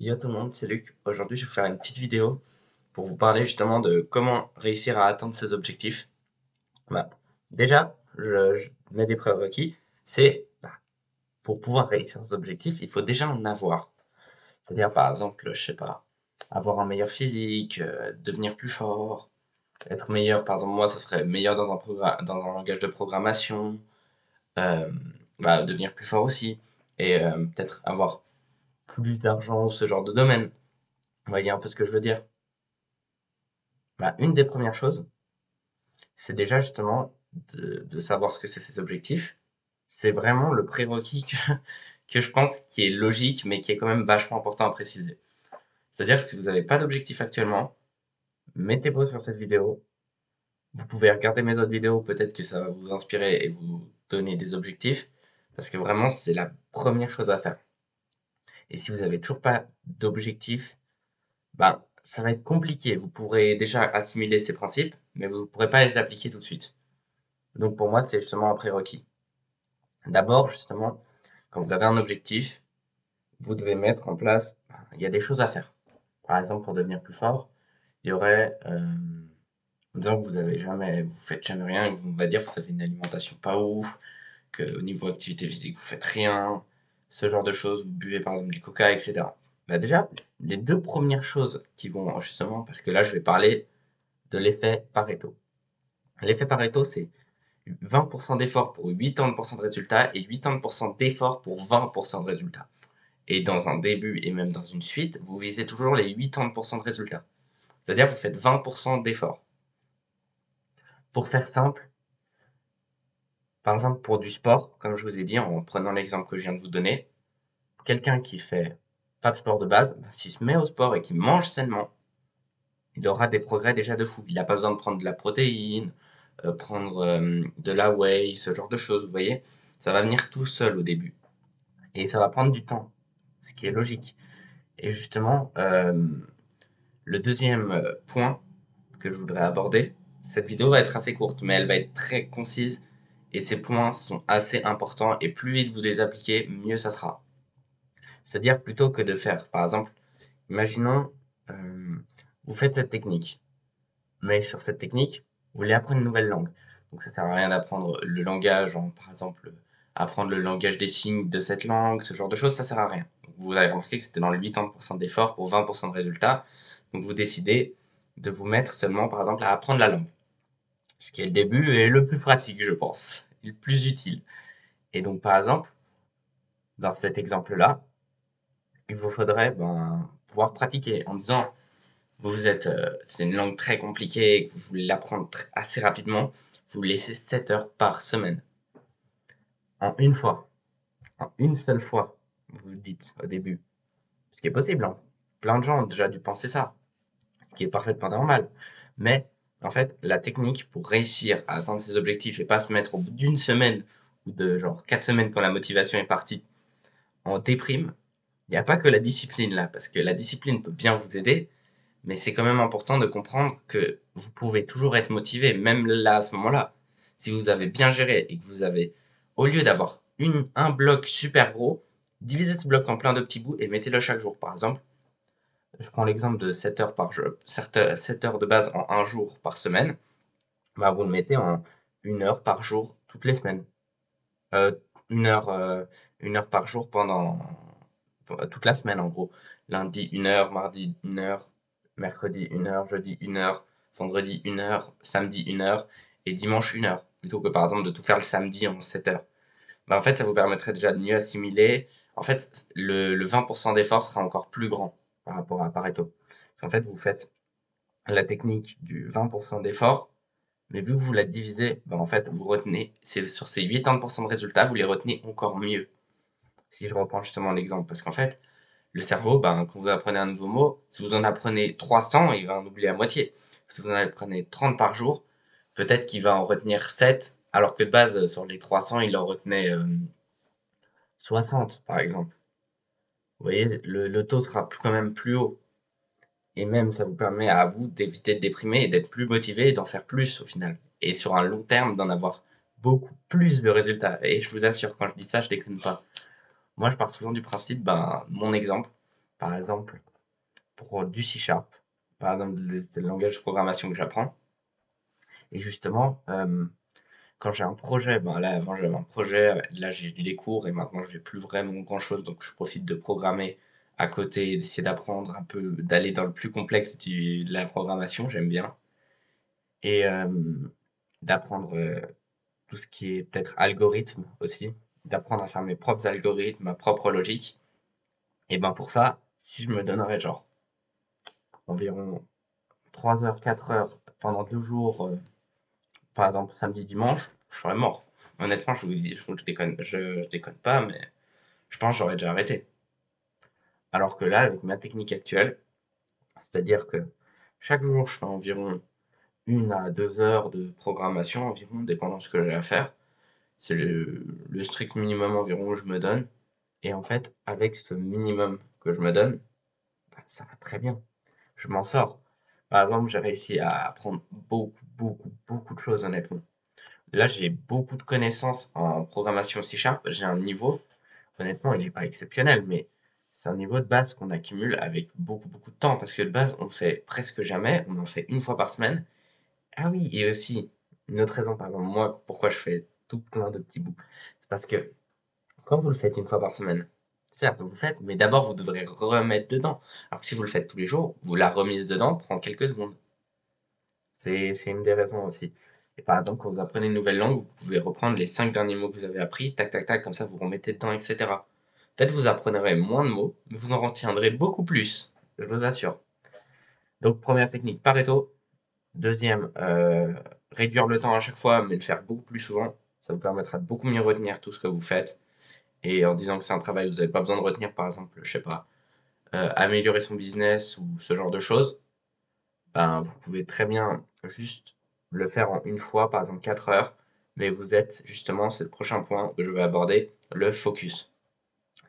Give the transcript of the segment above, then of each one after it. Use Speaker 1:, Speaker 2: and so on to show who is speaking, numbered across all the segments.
Speaker 1: Yo tout le monde, c'est Luc. Aujourd'hui, je vais vous faire une petite vidéo pour vous parler justement de comment réussir à atteindre ses objectifs. Bah, déjà, je mets des prérequis. Pour pouvoir réussir ses objectifs, il faut déjà en avoir. C'est-à-dire, par exemple, je sais pas, avoir un meilleur physique, devenir plus fort, être meilleur. Par exemple, moi, ça serait meilleur dans un langage de programmation, euh, devenir plus fort aussi, et peut-être avoir plus d'argent ou ce genre de domaine. Vous voyez un peu ce que je veux dire? Une des premières choses, c'est déjà justement de savoir ce que c'est ces objectifs. C'est vraiment le prérequis que je pense qui est logique, mais qui est quand même vachement important à préciser. C'est-à-dire que si vous n'avez pas d'objectif actuellement, mettez pause sur cette vidéo. Vous pouvez regarder mes autres vidéos, peut-être que ça va vous inspirer et vous donner des objectifs, parce que vraiment, c'est la première chose à faire. Et si vous n'avez toujours pas d'objectif, ça va être compliqué. Vous pourrez déjà assimiler ces principes, mais vous ne pourrez pas les appliquer tout de suite. Donc pour moi, c'est justement un prérequis. D'abord, justement, quand vous avez un objectif, vous devez mettre en place, il y a des choses à faire. Par exemple, pour devenir plus fort, il y aurait, disons que vous faites jamais rien, et on va dire que vous avez une alimentation pas ouf, que au niveau activité physique, vous faites rien, ce genre de choses, vous buvez par exemple du coca, etc. Déjà, les deux premières choses qui vont justement, parce que là, je vais parler de l'effet Pareto. L'effet Pareto, c'est 20% d'efforts pour 80% de résultats et 80% d'efforts pour 20% de résultats. Et dans un début et même dans une suite, vous visez toujours les 80% de résultats. C'est-à-dire que vous faites 20% d'efforts. Pour faire simple, par exemple pour du sport, comme je vous ai dit en prenant l'exemple que je viens de vous donner, quelqu'un qui fait pas de sport de base, s'il se met au sport et qui mange sainement, il aura des progrès déjà de fou. Il n'a pas besoin de prendre de la protéine, prendre de la whey, ce genre de choses, vous voyez. Ça va venir tout seul au début. Et ça va prendre du temps, ce qui est logique. Et justement, le deuxième point que je voudrais aborder, cette vidéo va être assez courte, mais elle va être très concise et ces points sont assez importants et plus vite vous les appliquez, mieux ça sera. C'est-à-dire plutôt que de faire, par exemple, imaginons, euh, vous faites cette technique, mais sur cette technique, vous voulez apprendre une nouvelle langue. Donc ça sert à rien d'apprendre le langage, par exemple, apprendre le langage des signes de cette langue, ce genre de choses, ça sert à rien. Donc vous avez remarqué que c'était dans le 80% d'efforts pour 20% de résultats. Donc vous décidez de vous mettre seulement, par exemple, à apprendre la langue. Ce qui est le début et le plus pratique, je pense, et le plus utile. Et donc, par exemple, dans cet exemple-là, il vous faudrait pouvoir pratiquer en disant, c'est une langue très compliquée et que vous voulez l'apprendre assez rapidement, vous laissez 7 heures par semaine. En une fois, en une seule fois, vous le dites au début. Ce qui est possible, hein. Plein de gens ont déjà dû penser ça, ce qui est parfaitement normal. Mais en fait, la technique pour réussir à atteindre ses objectifs et pas se mettre au bout d'une semaine ou de genre 4 semaines quand la motivation est partie en déprime, il n'y a pas que la discipline là, parce que la discipline peut bien vous aider, mais c'est quand même important de comprendre que vous pouvez toujours être motivé, même là, à ce moment-là. Si vous avez bien géré et que vous avez, au lieu d'avoir un bloc super gros, divisez ce bloc en plein de petits bouts et mettez-le chaque jour. Par exemple, je prends l'exemple de 7 heures par jour, 7 heures de base en un jour par semaine, vous le mettez en 1 heure par jour toutes les semaines. Euh, une heure, euh, 1 heure par jour pour toute la semaine en gros. Lundi 1 heure, mardi 1 heure, mercredi 1 heure, jeudi 1 heure, vendredi 1 heure, samedi 1 heure et dimanche 1 heure. Plutôt que par exemple de tout faire le samedi en 7 heures. En fait, ça vous permettrait déjà de mieux assimiler. En fait, le 20% d'effort sera encore plus grand par rapport à Pareto. En fait, vous faites la technique du 20% d'effort, mais vu que vous la divisez, en fait, vous retenez, c'est sur ces 80% de résultats, vous les retenez encore mieux. Si je reprends justement l'exemple, parce qu'en fait, le cerveau, quand vous apprenez un nouveau mot, si vous en apprenez 300, il va en oublier la moitié. Si vous en apprenez 30 par jour, peut-être qu'il va en retenir 7, alors que de base, sur les 300, il en retenait 60, par exemple. Vous voyez, le taux sera quand même plus haut. Et même, ça vous permet à vous d'éviter de déprimer et d'être plus motivé et d'en faire plus au final. Et sur un long terme, d'en avoir beaucoup plus de résultats. Et je vous assure, quand je dis ça, je déconne pas. Moi, je pars souvent du principe, mon exemple. par exemple, pour du C Sharp, par exemple, c'est le langage de programmation que j'apprends. Et justement, quand j'ai un projet, ben là, avant j'avais un projet, là j'ai des cours et maintenant j'ai plus vraiment grand-chose, donc je profite de programmer à côté, d'essayer d'apprendre un peu, d'aller dans le plus complexe de la programmation, j'aime bien. Et d'apprendre tout ce qui est peut-être algorithme aussi, d'apprendre à faire mes propres algorithmes, ma propre logique. Et ben pour ça, si je me donnerais genre environ 3 heures, 4 heures pendant 2 jours, par exemple samedi, dimanche, je serais mort. Honnêtement, je déconne, je déconne pas, mais je pense que j'aurais déjà arrêté. Alors que là, avec ma technique actuelle, c'est-à-dire que chaque jour, je fais environ 1 à 2 heures de programmation, environ, dépendant de ce que j'ai à faire. C'est le strict minimum environ que je me donne. Et en fait, avec ce minimum que je me donne, bah, ça va très bien. Je m'en sors. Par exemple, j'ai réussi à apprendre beaucoup, beaucoup, beaucoup de choses, honnêtement. Là, j'ai beaucoup de connaissances en programmation C Sharp. J'ai un niveau, honnêtement, il n'est pas exceptionnel, mais c'est un niveau de base qu'on accumule avec beaucoup, beaucoup de temps. Parce que de base, on le fait presque jamais. On en fait une fois par semaine. Ah oui, et aussi, une autre raison, par exemple, moi, pourquoi je fais tout plein de petits bouts. C'est parce que quand vous le faites une fois par semaine, certes, vous le faites, mais d'abord, vous devrez remettre dedans. Alors que si vous le faites tous les jours, vous la remise dedans prend quelques secondes. C'est une des raisons aussi. Et par exemple, quand vous apprenez une nouvelle langue, vous pouvez reprendre les 5 derniers mots que vous avez appris, tac, tac, tac, comme ça, vous remettez dedans, etc. Peut-être vous apprendrez moins de mots, mais vous en retiendrez beaucoup plus, je vous assure. Donc, première technique, Pareto. Deuxième, réduire le temps à chaque fois, mais le faire beaucoup plus souvent. Ça vous permettra de beaucoup mieux retenir tout ce que vous faites. Et en disant que c'est un travail, vous n'avez pas besoin de retenir, par exemple, je sais pas, améliorer son business ou ce genre de choses. Ben, vous pouvez très bien juste le faire en une fois, par exemple 4 heures, mais vous êtes justement, c'est le prochain point que je vais aborder, le focus.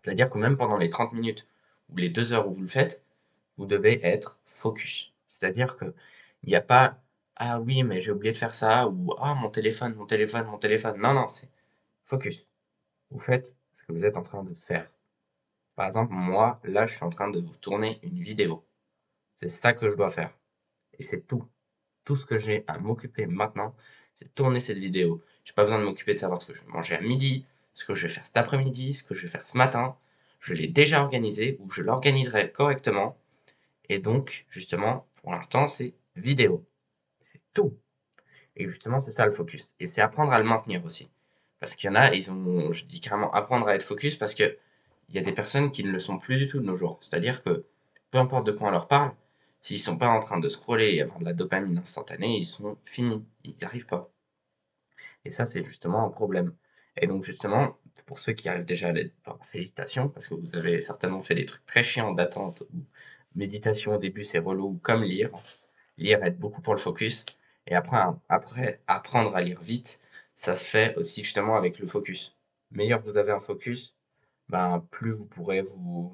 Speaker 1: C'est-à-dire que même pendant les 30 minutes ou les 2 heures où vous le faites, vous devez être focus. C'est-à-dire que il n'y a pas ah oui, mais j'ai oublié de faire ça ou ah mon téléphone, mon téléphone, mon téléphone. Non, non, c'est focus. Vous faites ce que vous êtes en train de faire. Par exemple, moi, là, je suis en train de vous tourner une vidéo. C'est ça que je dois faire. Et c'est tout. Tout ce que j'ai à m'occuper maintenant, c'est tourner cette vidéo. J'ai pas besoin de m'occuper de savoir ce que je vais manger à midi, ce que je vais faire cet après-midi, ce que je vais faire ce matin. Je l'ai déjà organisé ou je l'organiserai correctement. Et donc, justement, pour l'instant, c'est vidéo. C'est tout. Et justement, c'est ça le focus. Et c'est apprendre à le maintenir aussi. Parce qu'il y en a, ils ont, je dis carrément apprendre à être focus parce que il y a des personnes qui ne le sont plus du tout de nos jours. C'est-à-dire que peu importe de quoi on leur parle, s'ils sont pas en train de scroller et avoir de la dopamine instantanée, ils sont finis. Ils n'y arrivent pas. Et ça, c'est justement un problème. Et donc, justement, pour ceux qui arrivent déjà à l'aide, félicitations, parce que vous avez certainement fait des trucs très chiants d'attente ou méditation au début, c'est relou, comme lire. Lire aide beaucoup pour le focus. Et après, apprendre à lire vite, ça se fait aussi justement avec le focus. Meilleur vous avez un focus, ben, plus vous pourrez vous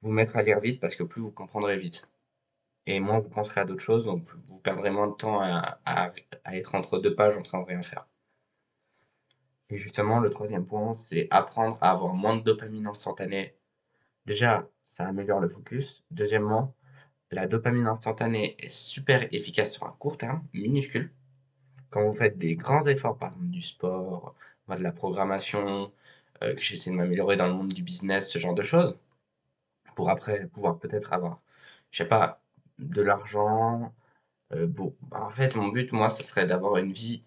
Speaker 1: mettre à lire vite parce que plus vous comprendrez vite. Et moins vous penserez à d'autres choses, donc vous perdrez moins de temps à être entre deux pages en train de rien faire. Et justement, le troisième point, c'est apprendre à avoir moins de dopamine instantanée. Déjà, ça améliore le focus. Deuxièmement, la dopamine instantanée est super efficace sur un court terme, minuscule. Quand vous faites des grands efforts, par exemple du sport, moi de la programmation, que j'essaie de m'améliorer dans le monde du business, ce genre de choses, pour après pouvoir peut-être avoir, je sais pas, de l'argent. Bon, bah, en fait, mon but, moi, ce serait d'avoir une vie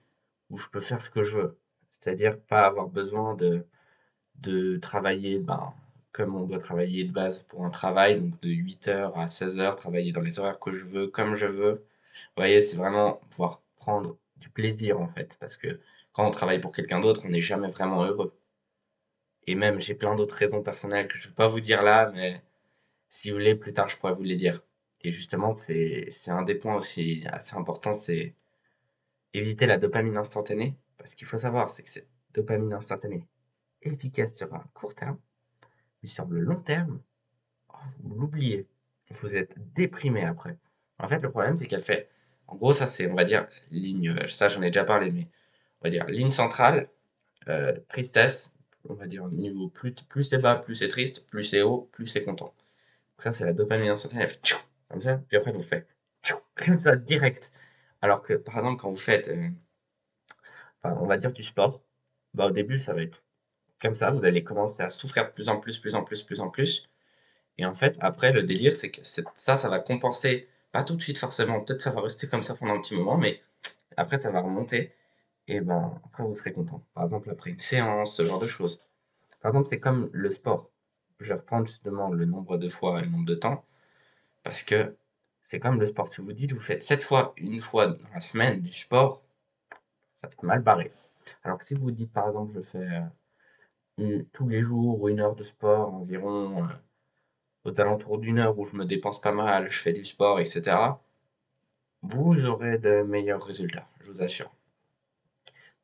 Speaker 1: où je peux faire ce que je veux. C'est-à-dire pas avoir besoin de travailler ben, comme on doit travailler de base pour un travail, donc de 8 heures à 16 heures, travailler dans les horaires que je veux, comme je veux. Vous voyez, c'est vraiment pouvoir prendre du plaisir en fait, parce que quand on travaille pour quelqu'un d'autre, on n'est jamais vraiment heureux. Et même, j'ai plein d'autres raisons personnelles que je ne vais pas vous dire là, mais si vous voulez, plus tard, je pourrais vous les dire. Et justement, c'est un des points aussi assez importants, c'est éviter la dopamine instantanée. Parce qu'il faut savoir, c'est que cette dopamine instantanée efficace sur un court terme, mais sur le long terme, oh, vous l'oubliez. Vous êtes déprimé après. En fait, le problème, c'est qu'elle fait. En gros, ça, c'est, on va dire, ligne. Ça, j'en ai déjà parlé, mais on va dire ligne centrale, tristesse. On va dire niveau plus c'est bas, plus c'est triste, plus c'est haut, plus c'est content. Ça, c'est la dopamine instantanée, elle fait tchou, comme ça, puis après, elle vous fait tchou, comme ça, direct. Alors que, par exemple, quand vous faites, enfin, on va dire du sport, bah, au début, ça va être comme ça, vous allez commencer à souffrir de plus en plus, plus en plus, plus en plus. Et en fait, après, le délire, c'est que ça va compenser, pas tout de suite forcément, peut-être ça va rester comme ça pendant un petit moment, mais après, ça va remonter. Et ben, après, vous serez content. Par exemple, après une séance, ce genre de choses. Par exemple, c'est comme le sport. Je vais reprendre justement le nombre de fois et le nombre de temps, parce que c'est comme le sport. Si vous dites, vous faites 7 fois, une fois dans la semaine du sport, ça va être mal barré. Alors que si vous dites, par exemple, je fais tous les jours 1 heure de sport, environ aux alentours d'une heure où je me dépense pas mal, je fais du sport, etc., vous aurez de meilleurs résultats, je vous assure.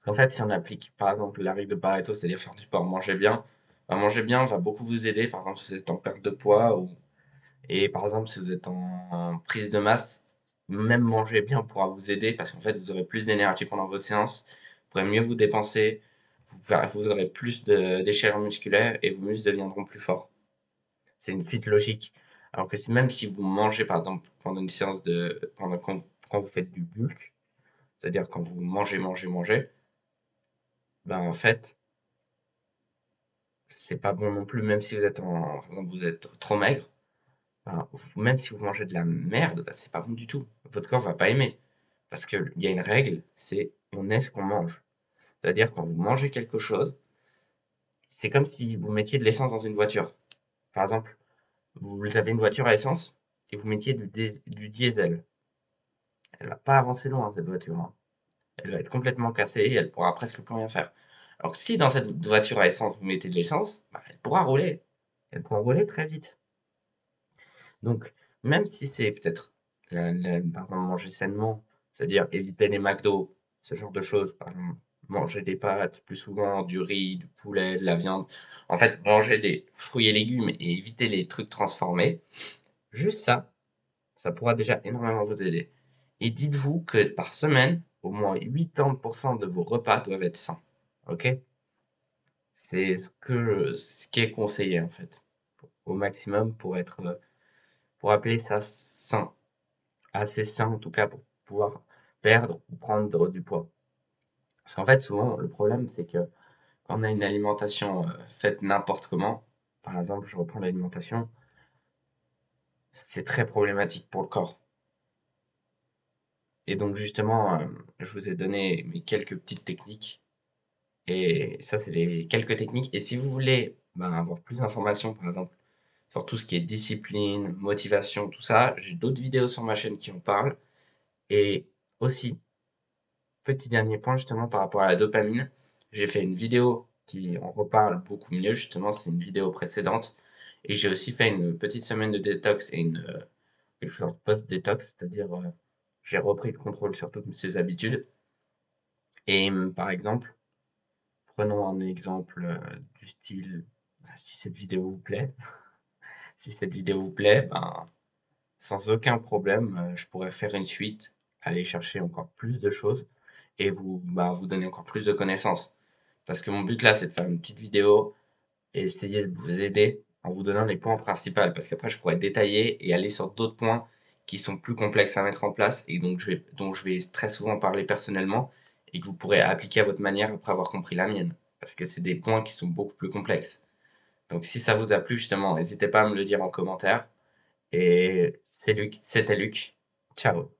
Speaker 1: En fait, si on applique par exemple la règle de Pareto, c'est-à-dire faire du sport, bah, manger bien va beaucoup vous aider. Par exemple, si vous êtes en perte de poids et par exemple si vous êtes en prise de masse, même manger bien pourra vous aider parce qu'en fait vous aurez plus d'énergie pendant vos séances, vous pourrez mieux vous dépenser, vous aurez plus de déchets musculaires et vos muscles deviendront plus forts. C'est une suite logique. Alors que même si vous mangez par exemple pendant une séance quand vous faites du bulk, c'est-à-dire quand vous mangez, mangez, mangez, ben en fait c'est pas bon non plus, même si vous êtes par exemple, vous êtes trop maigre, ben, même si vous mangez de la merde, bah, c'est pas bon du tout. Votre corps va pas aimer. Parce qu'il y a une règle, c'est on est ce qu'on mange. C'est-à-dire quand vous mangez quelque chose, c'est comme si vous mettiez de l'essence dans une voiture. Par exemple, vous avez une voiture à essence et vous mettiez du diesel. Elle va pas avancer loin, cette voiture, hein. Elle va être complètement cassée et elle pourra presque plus rien faire. Alors que si dans cette voiture à essence, vous mettez de l'essence, bah, elle pourra rouler. Elle pourra rouler très vite. Donc, même si c'est peut-être, par exemple, manger sainement, c'est-à-dire éviter les McDo, ce genre de choses, par exemple, manger des pâtes plus souvent, du riz, du poulet, de la viande, en fait, manger des fruits et légumes et éviter les trucs transformés, juste ça pourra déjà énormément vous aider. Et dites-vous que par semaine, au moins 80% de vos repas doivent être sains. Ok? C'est ce qui est conseillé en fait, au maximum pour appeler ça sain. Assez sain en tout cas pour pouvoir perdre ou prendre du poids. Parce qu'en fait, souvent, le problème, c'est que quand on a une alimentation faite n'importe comment, par exemple, je reprends l'alimentation, c'est très problématique pour le corps. Et donc, justement, je vous ai donné mes quelques petites techniques. Et ça, c'est les quelques techniques. Et si vous voulez ben, avoir plus d'informations, par exemple, sur tout ce qui est discipline, motivation, tout ça, j'ai d'autres vidéos sur ma chaîne qui en parlent. Et aussi, petit dernier point justement par rapport à la dopamine. J'ai fait une vidéo qui en reparle beaucoup mieux, justement, c'est une vidéo précédente. Et j'ai aussi fait une petite semaine de détox et quelque sorte de post-détox, c'est-à-dire j'ai repris le contrôle sur toutes ces habitudes. Et par exemple, prenons un exemple du style, si cette vidéo vous plaît, si cette vidéo vous plaît, ben, sans aucun problème, je pourrais faire une suite, aller chercher encore plus de choses et vous donner encore plus de connaissances. Parce que mon but là, c'est de faire une petite vidéo et essayer de vous aider en vous donnant les points principaux. Parce qu'après, je pourrais détailler et aller sur d'autres points qui sont plus complexes à mettre en place et dont je vais très souvent parler personnellement et que vous pourrez appliquer à votre manière après avoir compris la mienne. Parce que c'est des points qui sont beaucoup plus complexes. Donc si ça vous a plu, justement, n'hésitez pas à me le dire en commentaire. Et c'était Luc. Ciao.